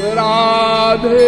राधे।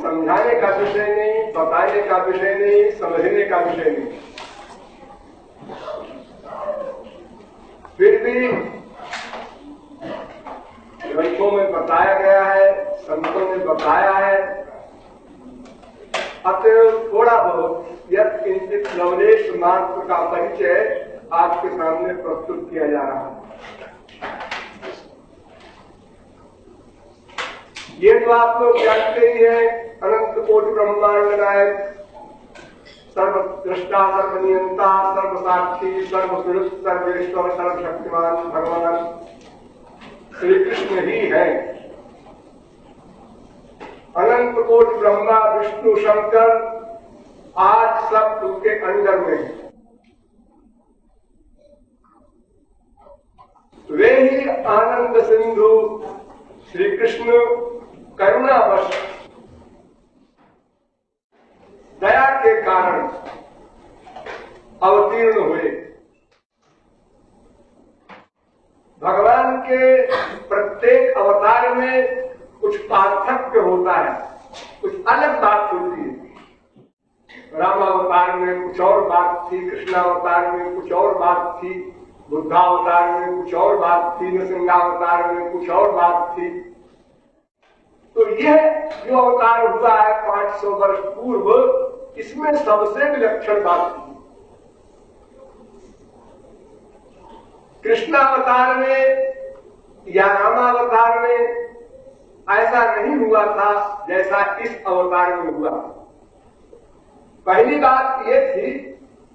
समझाने का विषय नहीं, बताने का विषय नहीं, समझने का विषय नहीं। फिर भी ग्रंथों में बताया गया है, संतों ने बताया है, अतः थोड़ा बहुत यत् किंचित नवलेश मात्र का परिचय आपके सामने प्रस्तुत किया जा रहा है। ये तो आप लोग जानते ही हैं, अनंत कोटि ब्रह्मांड नायक, सर्वद्रष्टा, सर्वनियंता, सर्वसाक्षी, सर्वपुरुष, सर्वेश्वर, सर्वशक्तिमान भगवान श्री कृष्ण ही है। अनंत कोटि ब्रह्मा विष्णु शंकर आज सब उनके अंडर में है। वे ही आनंद सिंधु श्री कृष्ण करुणावश दया के कारण अवतीर्ण हुए। भगवान के प्रत्येक अवतार में कुछ पार्थक्य होता है, कुछ अलग बात होती है। राम अवतार में कुछ और बात थी, कृष्ण अवतार में कुछ और बात थी, बुद्धावतार में कुछ और बात थी, नृसिंहावतार में कुछ और बात थी। तो यह जो अवतार हुआ है 500 वर्ष पूर्व, इसमें सबसे विलक्षण बात थी। कृष्णावतार में या रामावतार में ऐसा नहीं हुआ था जैसा इस अवतार में हुआ। पहली बात यह थी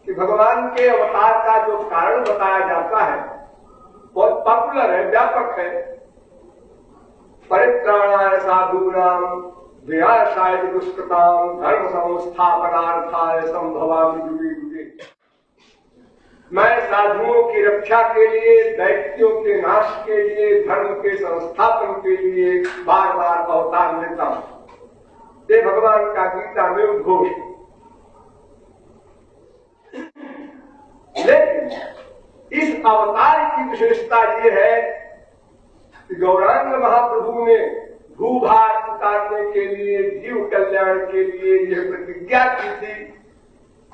कि भगवान के अवतार का जो कारण बताया जाता है बहुत पॉपुलर है, व्यापक है। परित्राणाय साधूनां विनाशाय दुष्कृतां धर्म संस्थापनार्थाय संभवामि युगे युगे। मैं साधुओं की रक्षा के लिए, दैत्यों के नाश के लिए, धर्म के संस्थापन के लिए बार बार अवतार लेता हूं। ये भगवान का गीता में उद्घोष। लेकिन इस अवतार की विशेषता ये है कि गौरांग महाप्रभु ने भूभार उतारने के लिए, जीव कल्याण के लिए यह प्रतिज्ञा की थी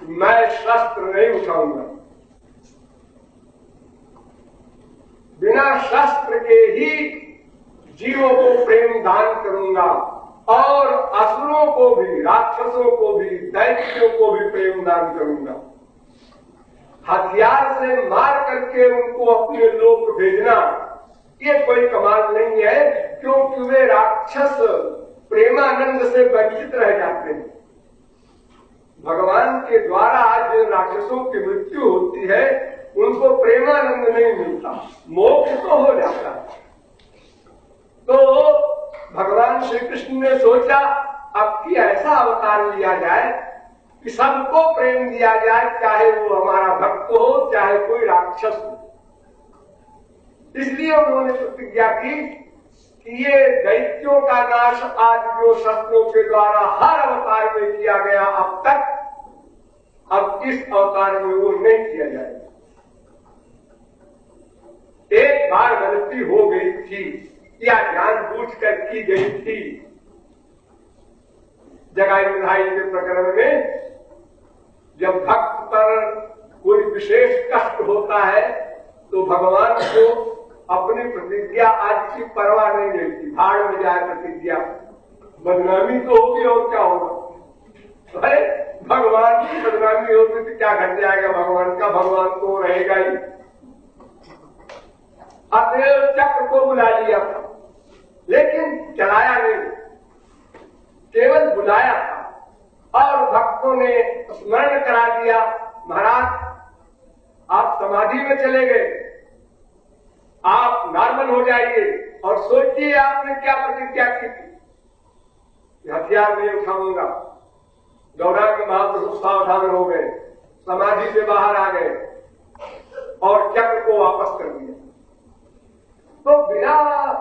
कि मैं शस्त्र नहीं उठाऊंगा, बिना शस्त्र के ही जीवों को प्रेम दान करूंगा और असुरों को भी, राक्षसों को भी, दैत्यों को भी प्रेम दान करूंगा। हथियार से मार करके उनको अपने लोक भेजना ये कोई कमाल नहीं है, क्योंकि वे राक्षस प्रेमानंद से वंचित रह जाते हैं। भगवान के द्वारा जिन राक्षसों की मृत्यु होती है उनको प्रेमानंद नहीं मिलता, मोक्ष तो हो जाता है। तो भगवान श्री कृष्ण ने सोचा अब कि ऐसा अवतार लिया जाए कि सबको प्रेम दिया जाए, चाहे वो हमारा भक्त हो चाहे कोई राक्षस हो। इसलिए उन्होंने प्रतिज्ञा की कि ये दैत्यों का नाश आज जो शस्त्रों के द्वारा हर अवतार में किया गया अब तक, अब इस अवतार में वो नहीं किया जाएगा। एक बार गलती हो गई थी या जानबूझकर की गई थी। जगाई बधाई के प्रकरण में जब भक्त पर कोई विशेष कष्ट होता है तो भगवान को अपनी प्रतिज्ञा आज की परवाह नहीं रहती, भाड़ में जाए प्रतिज्ञा, बदनामी तो होगी और क्या होगा। अरे भगवान की बदनामी होगी तो क्या घट जाएगा भगवान का, भगवान तो रहेगा ही। अतएव चक्र को बुला लिया था लेकिन चलाया नहीं, केवल बुलाया था और भक्तों ने स्मरण करा दिया, महाराज आप समाधि में चले गए, आप नॉर्मल हो जाइए और सोचिए आपने क्या प्रतिज्ञा की थी। हथियार नहीं उठाऊंगा। गौरांग महाप्रभु सावधान हो गए, समाधि से बाहर आ गए और चक्र को वापस कर दिया। तो बिना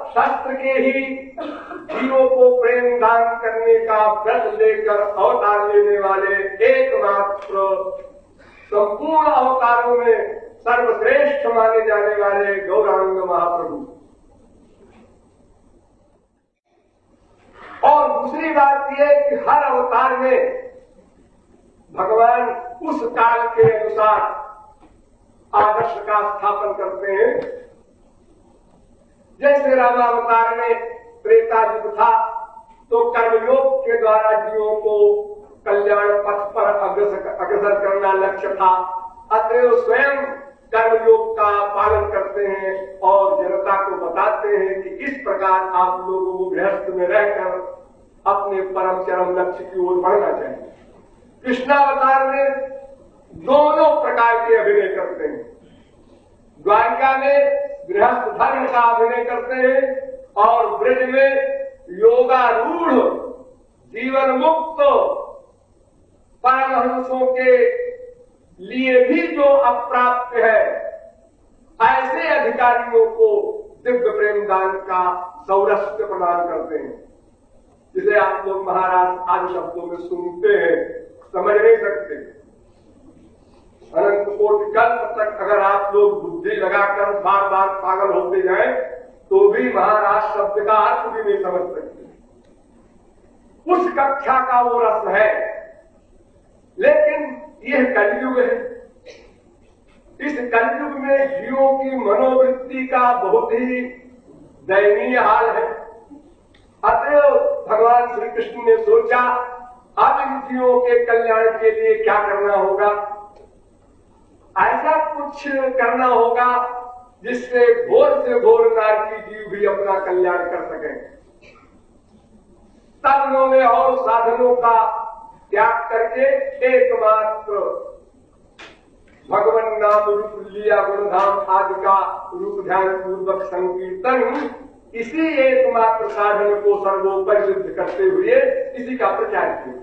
शस्त्र के ही जीवों को प्रेम दान करने का व्रत लेकर अवतार लेने वाले एकमात्र संपूर्ण अवतारों में सर्वश्रेष्ठ माने जाने वाले गौरांग महाप्रभु। और दूसरी बात यह कि हर अवतार में भगवान उस काल के अनुसार आदर्श का स्थापन करते हैं। जैसे रामावतार में त्रेता युग था तो कर्मयोग के द्वारा जीवों को कल्याण पथ पर अग्रसर करना लक्ष्य था। अतएव स्वयं कर्मयोग का पालन करते हैं और जनता को बताते हैं कि इस प्रकार आप लोगों को गृहस्थ में रहकर अपने परम चरम लक्ष्य की ओर बढ़ना चाहिए। कृष्णावतार में दोनों प्रकार के अभिनय करते हैं। द्वारिका में गृहस्थ धर्म का अभिनय करते हैं और ब्रज में योगारूढ़ जीवन मुक्त परमहंसों के लिए भी जो अप्राप्त है ऐसे अधिकारियों को दिव्य प्रेम दान का सौरस्त्य प्रदान करते हैं, जिसे आप लोग महाराज आदि शब्दों में सुनते हैं, समझ नहीं सकते। अनंत कोटि कल्प तक अगर आप लोग बुद्धि लगाकर बार बार पागल होते जाए तो भी महाराज शब्द का अर्थ भी नहीं समझ सकते। उस कक्षा का वो रस है, लेकिन यह कलयुग है। इस कलयुग में जीवों की मनोवृत्ति का बहुत ही दयनीय हाल है। अतएव भगवान श्री कृष्ण ने सोचा अब इन जीवों के कल्याण के लिए क्या करना होगा, ऐसा कुछ करना होगा जिससे घोर से घोर नारकी जीव भी अपना कल्याण कर सके। तब उन्होंने और साधनों का त्याग करके एकमात्र भगवान नाम रूप लिया, गुणधाम आदि का रूप ध्यान पूर्वक संकीर्तन, इसी एकमात्र साधन को सर्वोपरि सिद्ध करते हुए इसी का प्रचार किया।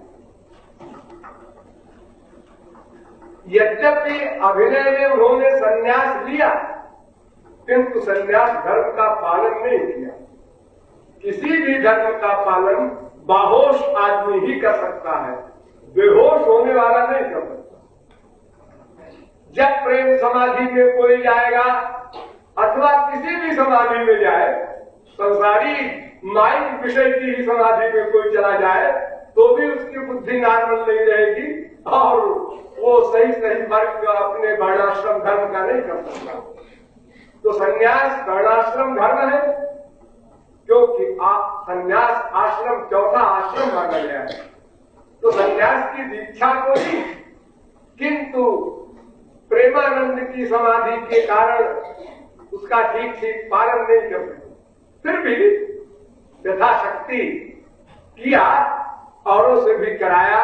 यद्यपि अभिनय में उन्होंने संन्यास लिया किंतु संन्यास धर्म का पालन नहीं किया। किसी भी धर्म का पालन बाहोश आदमी ही कर सकता है, बेहोश होने वाला नहीं कर सकता। जब प्रेम समाधि में कोई जाएगा अथवा किसी भी समाधि में जाए, संसारी माइक विषय की ही समाधि में कोई चला जाए तो भी उसकी बुद्धि नॉर्मल नहीं रहेगी और वो सही सही वर्ग अपने वर्णाश्रम धर्म का नहीं कर सकता। तो संन्यास वर्णाश्रम धर्म है, क्योंकि आप संन्यास आश्रम चौथा आश्रम माना गया है। तो संन्यास की दीक्षा को ही, किंतु प्रेमानंद की समाधि के कारण उसका ठीक ठीक पालन नहीं कर सके। फिर भी यथाशक्ति किया, औरों से भी कराया।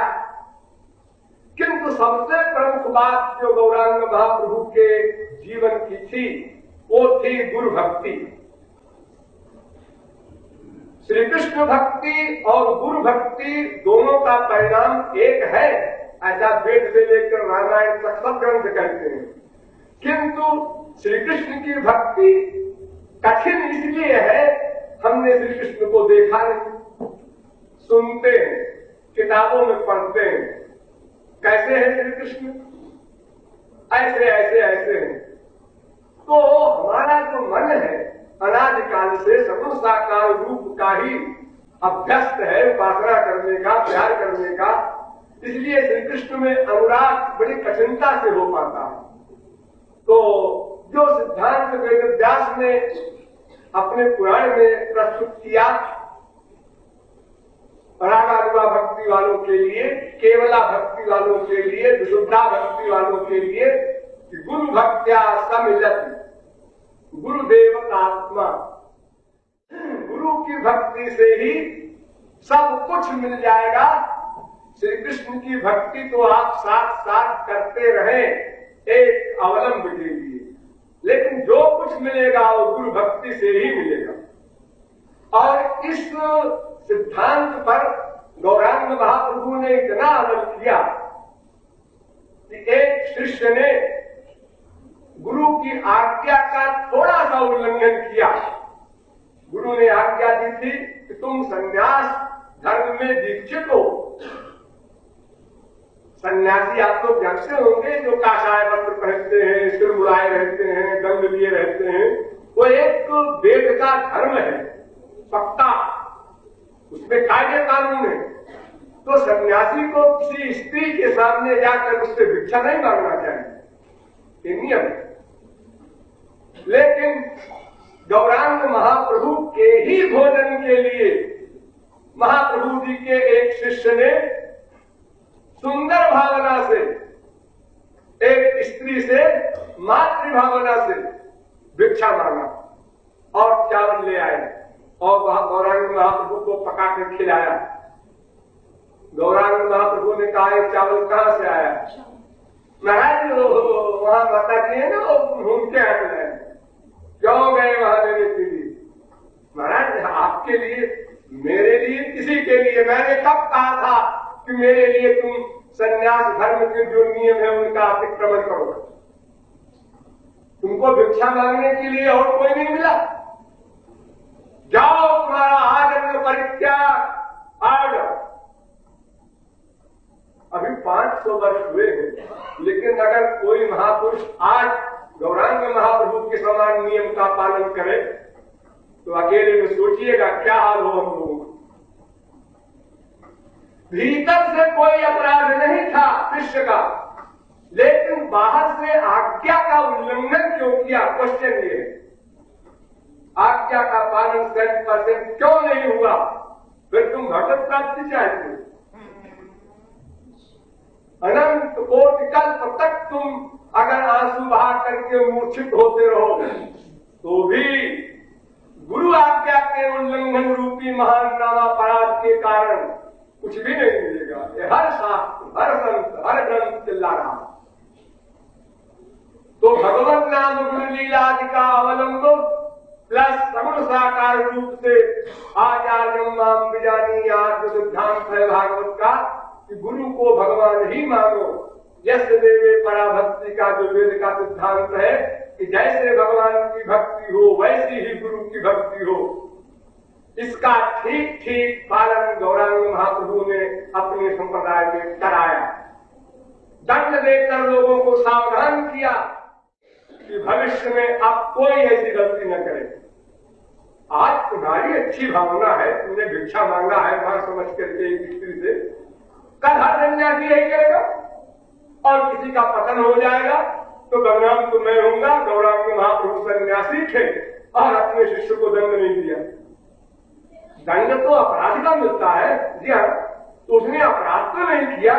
किंतु सबसे प्रमुख बात जो गौरांग महाप्रभु के जीवन की थी वो थी गुरु भक्ति। श्री कृष्ण भक्ति और गुरु भक्ति दोनों का परिणाम एक है, ऐसा वेद से लेकर रामायण तक सब ग्रंथ कहते हैं। किंतु श्री कृष्ण की भक्ति कठिन इसलिए है, हमने श्री कृष्ण को देखा नहीं, सुनते हैं, किताबों में पढ़ते हैं। कैसे है श्री कृष्ण? ऐसे ऐसे ऐसे हैं। तो हमारा जो मन है अनादिकाल से सगुण साकार रूप का ही अभ्यस्त है, उपासना करने का, प्यार करने का। इसलिए श्री कृष्ण में अनुराग बड़ी कठिनता से हो पाता है। तो जो सिद्धांत वेद व्यास ने अपने पुराण में प्रस्तुत किया रागानुगा भक्ति वालों के लिए, केवला भक्ति वालों के लिए, विशुद्धा भक्ति वालों के लिए, गुरु भक्त्या समिलति गुरुदेव आत्मा, गुरु की भक्ति से ही सब कुछ मिल जाएगा। श्री कृष्ण की भक्ति तो आप साथ साथ करते रहें एक अवलंब के लिए, लेकिन जो कुछ मिलेगा वो गुरु भक्ति से ही मिलेगा। और इस सिद्धांत पर गौरांग महाप्रभु ने इतना अमल किया कि एक शिष्य ने गुरु की आज्ञा का थोड़ा सा उल्लंघन किया। गुरु ने आज्ञा दी थी कि तुम संन्यास धर्म में दीक्षित हो। सन्यासी आप लोग जानते होंगे, जो काशाय वस्त्र पहनते हैं, सिर मुड़ाए रहते हैं, दंड लिए रहते हैं, वो एक वेद का धर्म है पक्का, उसमें कायदे कानून है। तो सन्यासी को किसी स्त्री के सामने जाकर उससे भिक्षा नहीं मांगना चाहिए, ये नियम है। लेकिन गौरांग महाप्रभु के ही भोजन के लिए महाप्रभु जी के एक शिष्य ने सुंदर भावना से एक स्त्री से मातृ भावना से भिक्षा मांगा और चावल ले आए और वहां गौरांग महाप्रभु को पका कर खिलाया। गौरांग महाप्रभु ने कहा ये चावल कहां से आया? महाराज वहां माता जी है ना, वो घूम के आते हैं, क्यों गए वहां लेने के लिए? महाराज आपके लिए, मेरे लिए, किसी के लिए? मैंने कब कहा था कि मेरे लिए तुम संन्यास धर्म के जो नियम है उनका अतिक्रमण करो? तुमको भिक्षा मांगने के लिए और कोई नहीं मिला? जाओ, तुम्हारा आजन्म परित्याग आ जाओ। अभी 500 वर्ष हुए हैं, लेकिन अगर कोई महापुरुष आज गौरांग महाप्रभु के समान नियम का पालन करे तो अकेले में सोचिएगा क्या हाल हो हम लोगों का। भीतर से कोई अपराध नहीं था शिष्य का, लेकिन बाहर से आज्ञा का उल्लंघन क्यों किया? क्वेश्चन ये, आज्ञा का पालन 100% क्यों नहीं हुआ? फिर तुम भगवत प्राप्ति चाहते हो, अनंत कोटि कल्प तक तुम अगर आंसू बहा करके मूर्छित होते रहो तो भी गुरु आज्ञा के उल्लंघन रूपी महान नामापराध के कारण कुछ भी नहीं मिलेगा। ये हर शास्त्र, हर संत, हर ग्रंथ चिल्ला रहा। तो भगवत नाम गुरु लीला आदि का अवलंब प्लस सगुण साकार रूप से आचार्यम माम विजानी आद्य सिद्धांत है भागवत का कि गुरु को भगवान ही मानो। यश देवे पराभक्ति का जो वेद का सिद्धांत है कि जैसे भगवान की भक्ति हो वैसी ही गुरु की भक्ति हो, इसका ठीक ठीक पालन गौरांग महाप्रभु ने अपने संप्रदाय में कराया। दंड देकर लोगों को सावधान किया कि भविष्य में अब कोई ऐसी गलती न करे। आज तुम्हारी अच्छी भावना है, तुमने भिक्षा मांगा है मां समझ करके एक स्त्री से, कल हर सन्यासी यही करेगा और किसी का पतन हो जाएगा तो बदनाम तो मैं होऊंगा, गौरांग महाप्रभु सन्यासी थे और अपने शिष्य को दंड नहीं दिया। दंड तो अपराध का मिलता है जी हाँ, तो उसने अपराध तो नहीं किया,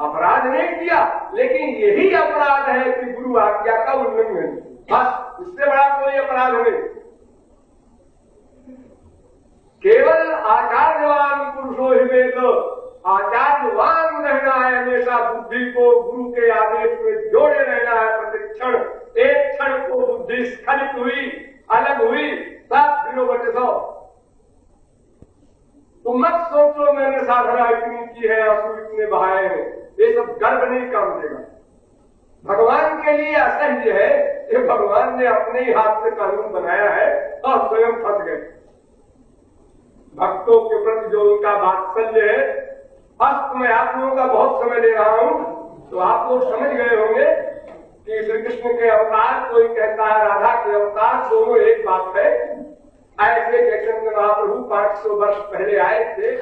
अपराध नहीं किया, लेकिन यही अपराध है कि गुरु आज्ञा का उल्लंघन, बस इससे बड़ा कोई अपराध नहीं। केवल आचार्यवान पुरुषो ही वेद, आचार्यवान रहना है हमेशा, बुद्धि को गुरु के आदेश में जोड़े रहना है प्रतिक्षण। एक क्षण को बुद्धि स्खलित हुई, अलग हुई, सब 0/100। तुम मत सोचो मैंने साधना इतनी की है, आंसू इतने बहाए हैं, ये सब गर्व नहीं काम देगा। भगवान के लिए असह्य है कि भगवान ने अपने ही हाथ से कानून बनाया है और स्वयं फंस गए। भक्तों के प्रति जो उनका वात्सल्य है, अस्त मैं आप लोगों का बहुत समय ले रहा हूं, तो आप लोग समझ गए होंगे कि श्री कृष्ण के अवतार, कोई कहता है राधा के अवतार, दोनों एक बात है। ऐसे चैतन्य महाप्रभु 500 वर्ष पहले आए थे,